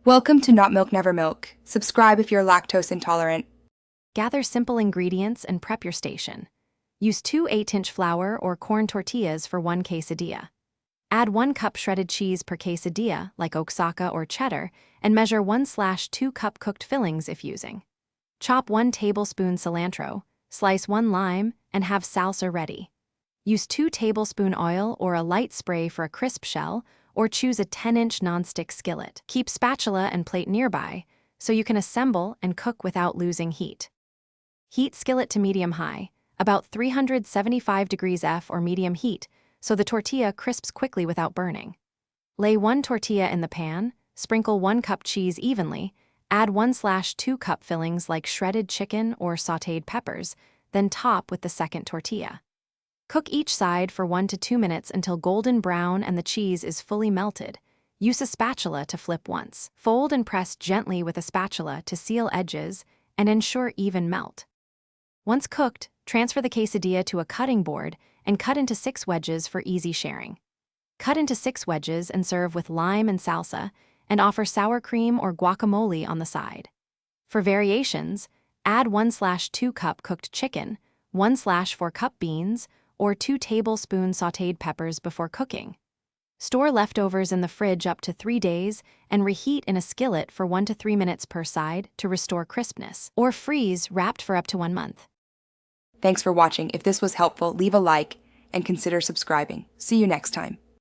Welcome to Not Milk Never Milk. Subscribe if you're lactose intolerant. Gather simple ingredients and prep your station. Use 2 8-inch flour or corn tortillas for 1 quesadilla. Add 1 cup shredded cheese per quesadilla, like Oaxaca or cheddar, and measure 1/2 cup cooked fillings if using. Chop 1 tablespoon cilantro, slice 1 lime, and have salsa ready. Use 2 tablespoon oil or a light spray for a crisp shell, or choose a 10-inch nonstick skillet. Keep spatula and plate nearby, so you can assemble and cook without losing heat. Heat skillet to medium-high, about 375 degrees F or medium heat, so the tortilla crisps quickly without burning. Lay 1 tortilla in the pan, sprinkle 1 cup cheese evenly, add 1/2 cup fillings like shredded chicken or sautéed peppers, then top with the second tortilla. Cook each side for 1 to 2 minutes until golden brown and the cheese is fully melted. Use a spatula to flip once. Fold and press gently with a spatula to seal edges and ensure even melt. Once cooked, transfer the quesadilla to a cutting board and cut into 6 wedges for easy sharing. Cut into 6 wedges and serve with lime and salsa, and offer sour cream or guacamole on the side. For variations, add 1/2 cup cooked chicken, 1/4 cup beans, or 2 tablespoons sautéed peppers before cooking. Store leftovers in the fridge up to 3 days and reheat in a skillet for 1 to 3 minutes per side to restore crispness, or freeze wrapped for up to 1 month. Thanks for watching. If this was helpful, leave a like and consider subscribing. See you next time.